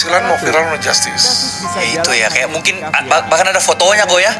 Silan mau viral no justice. Ya itu ya, kayak mungkin bahkan ada fotonya kok ya.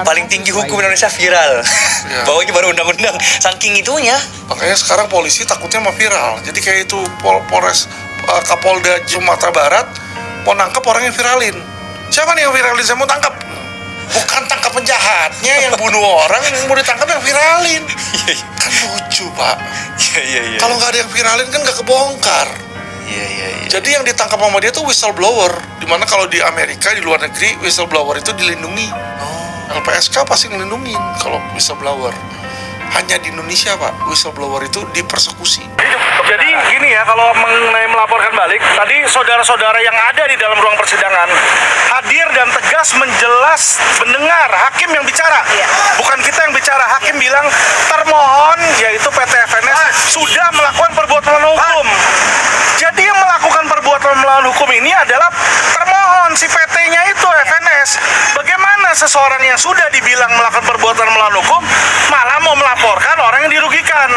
Paling tinggi hukum Indonesia viral. Ya. Bawahnya baru undang-undang. Saking itunya. Makanya sekarang polisi takutnya mau viral. Jadi kayak itu Polres Kapolda Sumatera Barat mau nangkep orang yang viralin. Siapa nih yang viralin? Saya mau tangkap. Bukan tangkap penjahatnya yang bunuh orang, yang mau ditangkap yang viralin. Kan lucu, Pak. Iya. Kalau nggak ada yang viralin kan nggak kebongkar. Iya. Jadi yang ditangkap sama dia tuh whistleblower. Dimana kalau di Amerika, di luar negeri, whistleblower itu dilindungi. LPSK pasti ngelindungin kalau whistleblower. Hanya di Indonesia, Pak, whistleblower itu dipersekusi. Jadi gini ya, kalau mengenai melaporkan balik, tadi saudara-saudara yang ada di dalam ruang persidangan hadir dan tegas menjelas mendengar hakim yang bicara. Bukan kita yang bicara, hakim bilang termohon yaitu PT FNS sudah melakukan perbuatan melawan hukum. Jadi yang melakukan perbuatan melawan hukum ini adalah termohon, si PT-nya itu FNS. Bagaimana seseorang yang sudah dibilang melakukan perbuatan melawan hukum malah mau melaporkan orang yang dirugikan?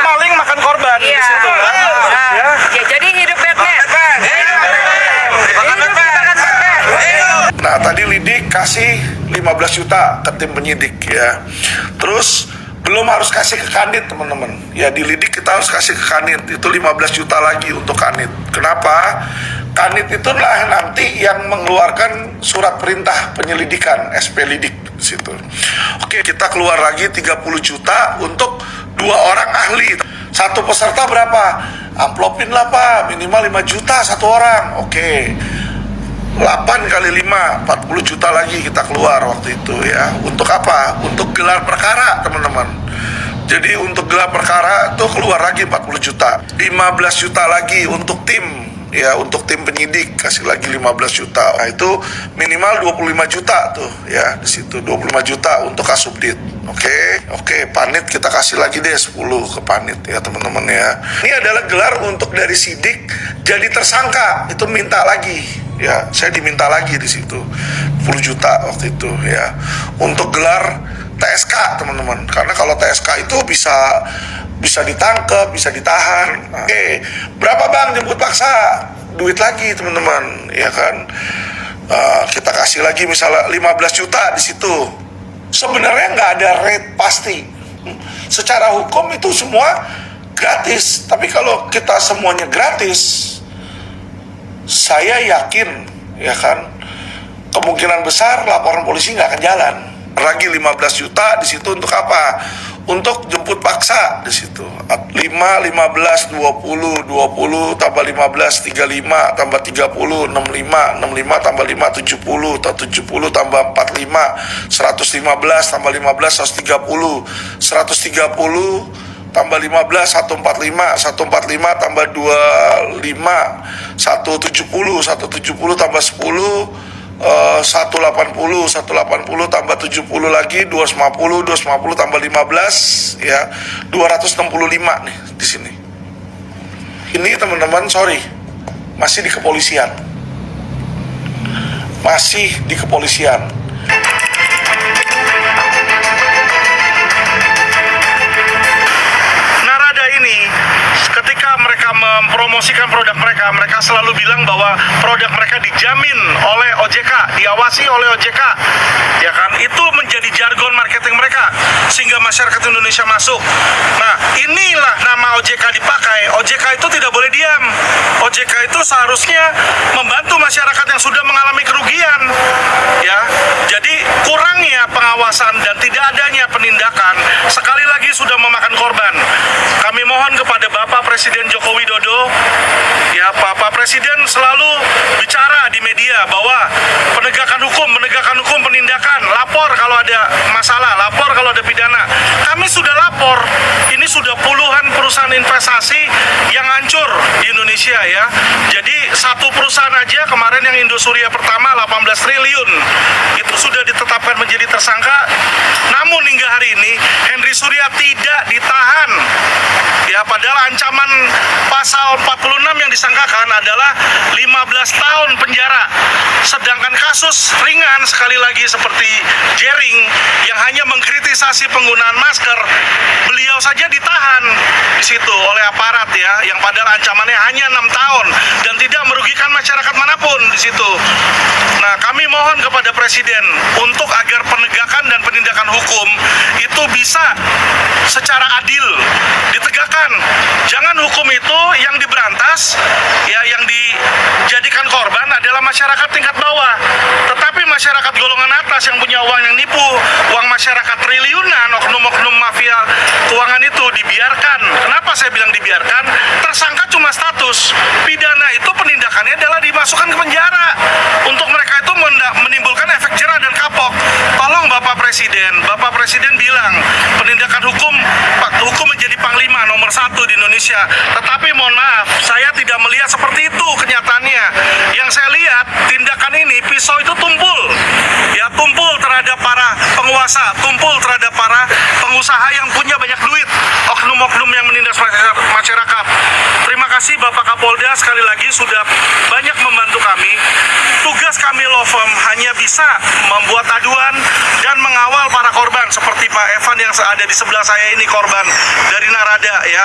Maling makan korban di situ kan? Ya, jadi hidup Batman. Nah, tadi Lidik kasih 15 juta ke tim penyidik ya. Terus belum harus kasih ke Kanit, teman-teman. Ya, di Lidik kita harus kasih ke Kanit. Itu 15 juta lagi untuk Kanit. Kenapa? Kanit itulah nanti yang mengeluarkan surat perintah penyelidikan, SP Lidik situ. Oke, kita keluar lagi 30 juta untuk 2 orang ahli. Satu peserta berapa? Amplopin lah, Pak, minimal 5 juta satu orang. Oke, 8 kali 5, 40 juta lagi kita keluar waktu itu ya. Untuk apa? Untuk gelar perkara, teman-teman. Jadi untuk gelar perkara tuh keluar lagi 40 juta. 15 juta lagi untuk tim ya, untuk tim penyidik kasih lagi 15 juta. Nah, itu minimal 25 juta tuh ya, di situ 25 juta untuk Kasubdit. Oke, Panit kita kasih lagi deh 10 ke Panit ya, teman-teman ya. Ini adalah gelar untuk dari sidik jadi tersangka, itu minta lagi. Ya, saya diminta lagi di situ 10 juta waktu itu ya. Untuk gelar TSK, teman-teman. Karena kalau TSK itu bisa ditangkap, bisa ditahan. Nah, berapa Bang jemput paksa? Duit lagi, teman-teman, ya kan. Kita kasih lagi misalnya 15 juta di situ. Sebenarnya nggak ada rate pasti. Secara hukum itu semua gratis. Tapi kalau kita semuanya gratis, saya yakin ya kan, kemungkinan besar laporan polisi nggak akan jalan. Lagi 15 juta di situ untuk apa? Untuk jemput paksa di situ. 5, 15, 20, 20 tambah 15, 35 tambah 30, 65, 65 tambah 5, 70, atau 70 tambah 45, 115 tambah 15, 130, 130 tambah 15, 145, 145 tambah 25, 170, 170 tambah 10, 180, 180 tambah 70 lagi, 250, 250 tambah 15, ya, 265 nih di sini. Ini teman-teman, sorry, masih di kepolisian. Masih di kepolisian. Ini ketika mereka mempromosikan produk mereka, mereka selalu bilang bahwa produk mereka dijamin oleh OJK, diawasi oleh OJK, ya kan? Itu menjadi jargon marketing mereka sehingga masyarakat Indonesia masuk. Nah, inilah nama OJK dipakai. OJK itu tidak boleh diam. OJK itu seharusnya membantu masyarakat yang sudah mengalami kerugian, ya. Jadi kurangnya pengawasan dan tidak adanya penindakan sekali lagi sudah memakan korban. Kami mohon kepada Bapak Presiden Joko Widodo, ya, Bapak Presiden selalu bicara di media bahwa penegakan hukum, penindakan, lapor kalau ada masalah, lapor kalau ada pidana. Kami sudah lapor, ini sudah puluhan perusahaan investasi yang hancur di Indonesia ya. Jadi satu perusahaan aja kemarin yang Indosuria pertama 18 triliun itu sudah ditetapkan menjadi tersangka. Namun hingga hari ini Henry Surya tidak ditahan. Ya, padahal ancaman pasal 46 yang disangkakan adalah 15 tahun penjara. Sedangkan kasus ringan sekali lagi seperti Jering yang hanya mengkritisasi penggunaan masker, beliau saja ditahan di situ oleh aparat ya, yang padahal ancamannya hanya 6 tahun dan tidak tidak merugikan masyarakat manapun di situ. Nah, kami mohon kepada Presiden untuk agar penegakan dan penindakan hukum itu bisa secara adil ditegakkan. Jangan hukum itu yang diberantas, ya, yang dijadikan korban adalah masyarakat tingkat bawah. Tetapi masyarakat golongan atas yang punya uang yang nipu, uang masyarakat triliunan, oknum-oknum mafia keuangan itu dibiarkan. Kenapa saya bilang dibiarkan? Tersangka cuma status, pidana itu penindakannya adalah dimasukkan ke penjara. Untuk mereka itu menimbulkan efek jerah dan kapok. Tolong Bapak Presiden bilang penindakan hukum menjadi panglima nomor 1 di Indonesia. Tetapi mohon maaf, saya tidak melihat seperti itu kenyataannya. Yang saya lihat tindakan ini, pisau itu tumpul, ya, tumpul terhadap para penguasa, tumpul terhadap para pengusaha yang punya banyak duit, oknum-oknum yang menindas masyarakat. Terima kasih Bapak Kapolda sekali lagi sudah banyak membantu kami. Tugas kami law firm hanya bisa membuat aduan dan mengawal para korban seperti Pak Evan yang ada di sebelah saya ini, korban dari Narada, ya.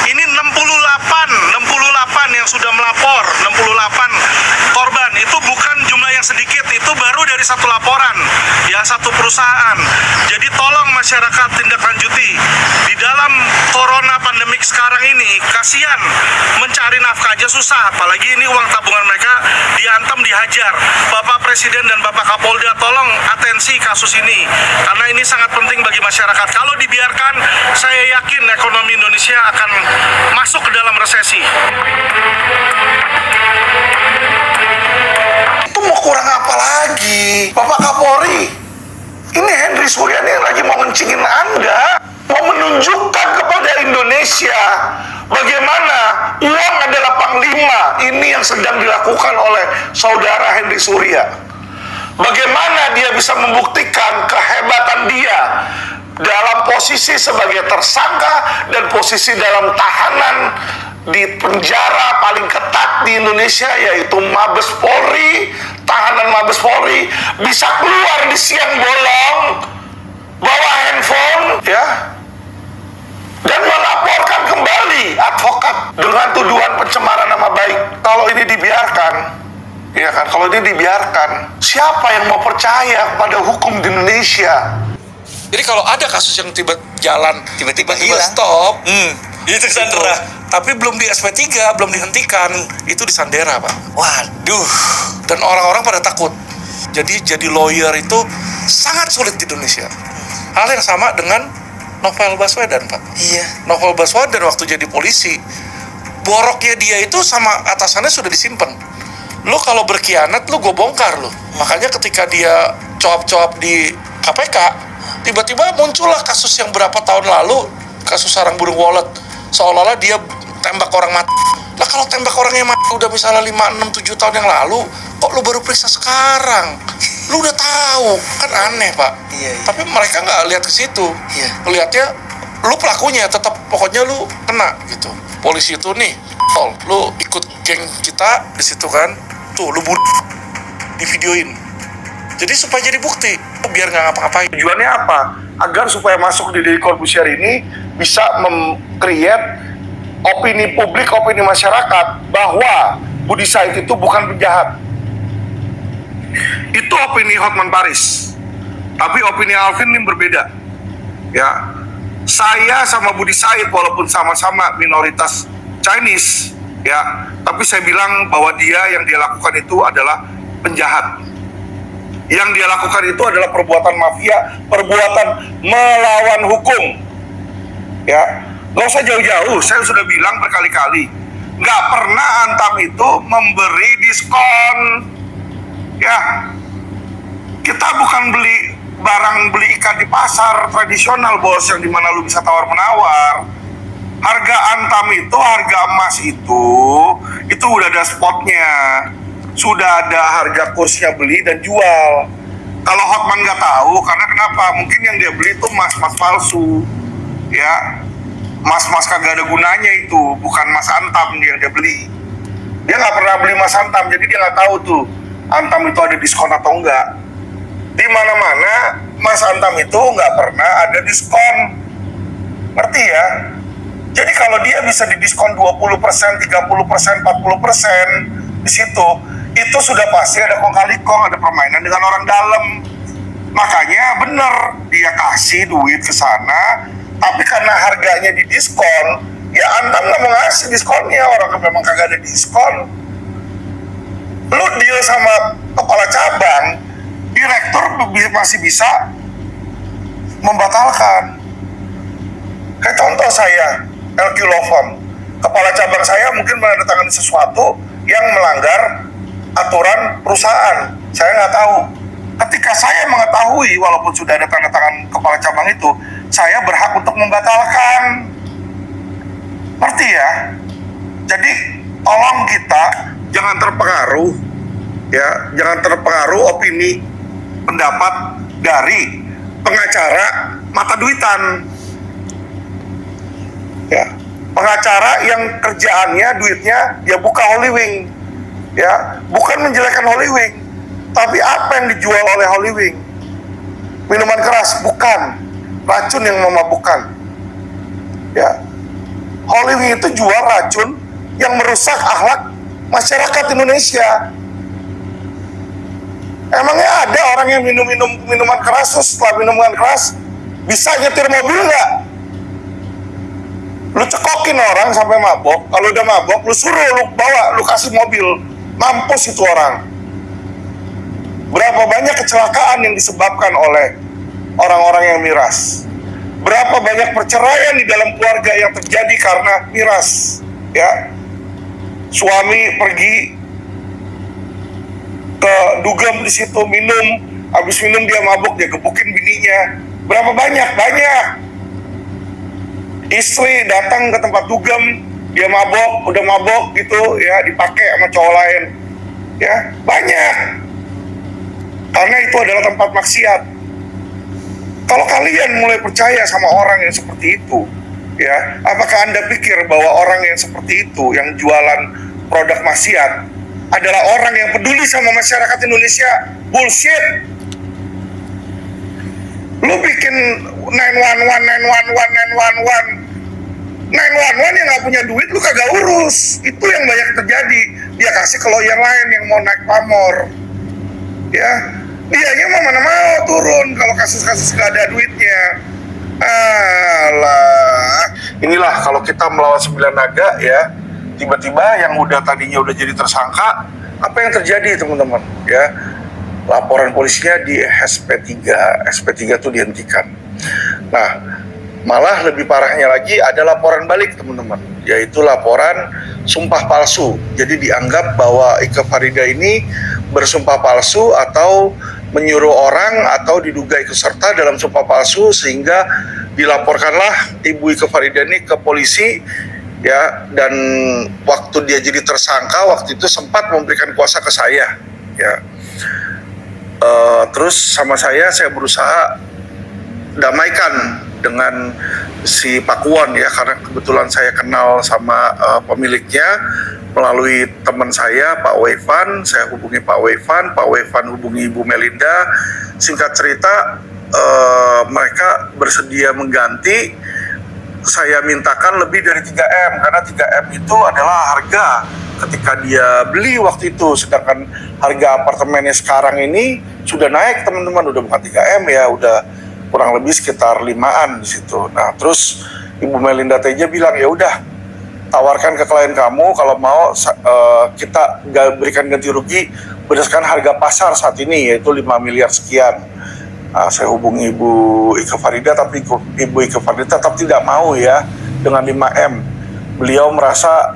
Ini 68 yang sudah melapor, 68 korban. Itu bukan jumlah yang sedikit, itu baru dari satu laporan, ya, satu perusahaan. Jadi tolong masyarakat tindak lanjuti. Di dalam corona pandemik sekarang ini, kasihan, mencari nafkah aja susah, apalagi ini uang tabungan mereka dihantam, dihajar. Bapak Presiden dan Bapak Kapolda, tolong atensi kasus ini, karena ini sangat penting bagi masyarakat. Kalau dibiarkan, saya yakin ekonomi Indonesia akan masuk ke dalam resesi. Itu mau kurang apa lagi? Bapak Kapolri, ini Henry Suryani yang lagi mau ngencingin Anda, mau menunjukkan kepada Indonesia bagaimana uang adalah panglima. Ini yang sedang dilakukan oleh saudara Henry Surya. Bagaimana dia bisa membuktikan kehebatan dia dalam posisi sebagai tersangka dan posisi dalam tahanan di penjara paling ketat di Indonesia, yaitu Mabes Polri, tahanan Mabes Polri, bisa keluar di siang bolong, bawa handphone, ya, dan melaporkan kembali advokat dengan tuduhan pencemaran nama baik. Kalau ini dibiarkan, ya kan, kalau ini dibiarkan, siapa yang mau percaya pada hukum di Indonesia? Jadi kalau ada kasus yang Tiba-tiba hilang. stop, Itu Sandra. tapi belum di SP3, belum dihentikan, itu disandera, Pak. Waduh. Dan orang-orang pada takut. Jadi lawyer itu sangat sulit di Indonesia. Hal yang sama dengan Novel Baswedan, Pak. Iya. Novel Baswedan waktu jadi polisi, boroknya dia itu sama atasannya sudah disimpan. Lo kalau berkhianat, lo gue bongkar lo. Makanya ketika dia coap-coap di KPK, tiba-tiba muncullah kasus yang berapa tahun lalu, kasus sarang burung walet, seolah-olah dia tembak orang mati. Lah kalau tembak orang yang mati udah misalnya 5, 6, 7 tahun yang lalu, kok lu baru periksa sekarang? Lu udah tahu, kan aneh, Pak. Iya. Tapi mereka nggak lihat ke situ. Iya. Lihatnya lu pelakunya, tetap pokoknya lu kena gitu. Polisi itu nih, lu ikut geng kita di situ kan, tuh lu di videoin. Jadi supaya jadi bukti, biar nggak ngapa-ngapain. Tujuannya apa? Agar supaya masuk di Deddy Corbuzier ini bisa mem-create opini publik, opini masyarakat bahwa Budi Said itu bukan penjahat. Itu opini Hotman Paris. Tapi opini Alvin ini berbeda. Ya, saya sama Budi Said walaupun sama-sama minoritas Chinese, ya, tapi saya bilang bahwa yang dia lakukan itu adalah penjahat. Yang dia lakukan itu adalah perbuatan mafia, perbuatan melawan hukum. Ya, nggak usah jauh-jauh, saya sudah bilang berkali-kali, nggak pernah Antam itu memberi diskon. Ya, kita bukan beli ikan di pasar tradisional, bos, yang dimana lu bisa tawar-menawar. Harga Antam itu, harga emas itu udah ada spotnya. Sudah ada harga kursnya beli dan jual. Kalau Hotman nggak tahu, karena kenapa? Mungkin yang dia beli itu emas palsu, ya, emas kagak ada gunanya itu, bukan emas Antam yang dia beli. Dia nggak pernah beli emas Antam, jadi dia nggak tahu tuh Antam itu ada diskon atau enggak. Di mana-mana emas Antam itu nggak pernah ada diskon, ngerti ya? Jadi kalau dia bisa didiskon 20%, 30%, 40%, di situ, itu sudah pasti ada kong kali kong, ada permainan dengan orang dalam. Makanya bener dia kasih duit ke sana, tapi karena harganya di diskon, ya Antam nggak mau ngasih diskonnya, orang memang kagak ada diskon. Lu deal sama kepala cabang, direktur masih bisa membatalkan. Kayak contoh saya, LQ Lofon, kepala cabang saya mungkin menandatangani sesuatu yang melanggar aturan perusahaan. Saya nggak tahu. Ketika saya mengetahui, walaupun sudah ada tanda tangan kepala cabang itu, saya berhak untuk membatalkan. Ngerti ya? Jadi tolong kita jangan terpengaruh, ya, jangan terpengaruh opini, pendapat dari pengacara mata duitan. Ya, pengacara yang kerjaannya duitnya dia buka Holywing, ya, bukan menjelekkan Holywing, tapi apa yang dijual oleh Holywing? Minuman keras, bukan racun yang memabukkan. Ya, Holywing itu jual racun yang merusak akhlak masyarakat Indonesia. Emangnya ada orang yang minum minuman keras, terus setelah minuman keras bisa nyetir mobil nggak? Lu cekokin orang sampai mabok, kalau udah mabok lu suruh, lu bawa, lu kasih mobil, mampus itu orang. Berapa banyak kecelakaan yang disebabkan oleh orang-orang yang miras? Berapa banyak perceraian di dalam keluarga yang terjadi karena miras? Ya, suami pergi ke dugem di situ minum, habis minum dia mabuk, dia gebukin bininya. Berapa banyak? Banyak. Istri datang ke tempat dugem, dia mabok, udah mabok gitu ya, dipakai sama cowok lain. Ya, banyak. Karena itu adalah tempat maksiat. Kalau kalian mulai percaya sama orang yang seperti itu, ya, apakah Anda pikir bahwa orang yang seperti itu, yang jualan produk maksiat, adalah orang yang peduli sama masyarakat Indonesia? Bullshit. Lu bikin 911 yang gak punya duit, lu kagak urus. Itu yang banyak terjadi. Dia kasih ke lawyer lain yang mau naik pamor. Ya, dianya mau mana mau turun kalau kasus-kasus gak ada duitnya. Alah, inilah kalau kita melawan 9 naga, ya, tiba-tiba yang udah tadinya udah jadi tersangka, apa yang terjadi teman-teman? Ya, laporan polisinya di SP3 itu dihentikan. Nah, malah lebih parahnya lagi ada laporan balik teman-teman, yaitu laporan sumpah palsu. Jadi dianggap bahwa Ike Farida ini bersumpah palsu atau menyuruh orang atau diduga ikut serta dalam sumpah palsu, sehingga dilaporkanlah Ibu Ike Farida ini ke polisi, ya, dan waktu dia jadi tersangka waktu itu sempat memberikan kuasa ke saya, ya. Terus sama saya berusaha damaikan dengan si Pakuwon, ya, karena kebetulan saya kenal sama pemiliknya melalui teman saya Pak Wevan. Saya hubungi Pak Wevan hubungi Ibu Melinda. Singkat cerita, mereka bersedia mengganti. Saya mintakan lebih dari 3M, karena 3M itu adalah harga ketika dia beli waktu itu, sedangkan harga apartemennya sekarang ini sudah naik teman-teman, udah bukan 3M ya, udah kurang lebih sekitar 5-an di situ. Nah, terus Ibu Melinda Teja bilang, ya udah, tawarkan ke klien kamu, kalau mau kita berikan ganti rugi berdasarkan harga pasar saat ini, yaitu 5 miliar sekian. Nah, saya hubungi Ibu Ike Farida, tapi Ibu Ike Farida tetap tidak mau, ya, dengan 5M. Beliau merasa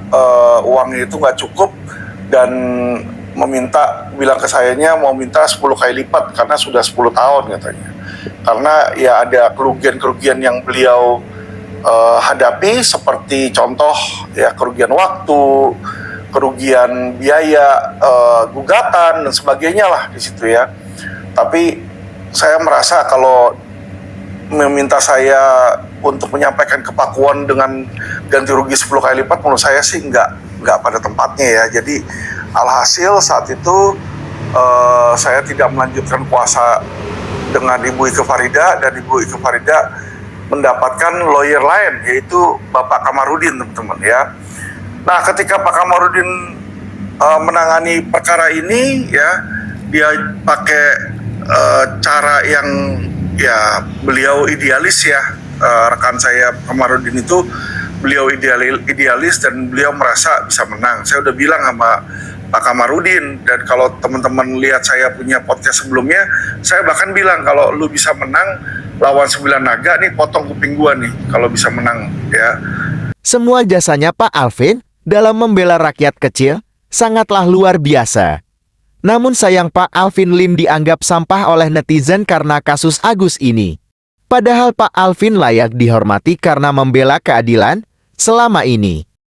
uangnya itu nggak cukup dan bilang ke sayanya mau minta 10 kali lipat karena sudah 10 tahun katanya. Karena ya ada kerugian-kerugian yang beliau hadapi, seperti contoh ya kerugian waktu, kerugian biaya gugatan dan sebagainya lah di situ, ya. Tapi saya merasa kalau meminta saya untuk menyampaikan ke Pakuwon dengan ganti rugi 10 kali lipat, menurut saya sih nggak pada tempatnya, ya. Jadi alhasil saat itu saya tidak melanjutkan kuasa dengan Ibu Ike Farida, dan Ibu Ike Farida mendapatkan lawyer lain, yaitu Bapak Kamarudin, teman-teman, ya. Nah, ketika Pak Kamarudin menangani perkara ini ya, dia pakai cara yang ya beliau idealis ya. Rekan saya Kamarudin itu beliau idealis dan beliau merasa bisa menang. Saya udah bilang sama Pak Kamarudin, dan kalau teman-teman lihat saya punya podcast sebelumnya, saya bahkan bilang kalau lu bisa menang lawan 9 naga nih, potong kuping gua nih kalau bisa menang ya. Semua jasanya Pak Alvin dalam membela rakyat kecil sangatlah luar biasa. Namun sayang Pak Alvin Lim dianggap sampah oleh netizen karena kasus Agus ini. Padahal Pak Alvin layak dihormati karena membela keadilan selama ini.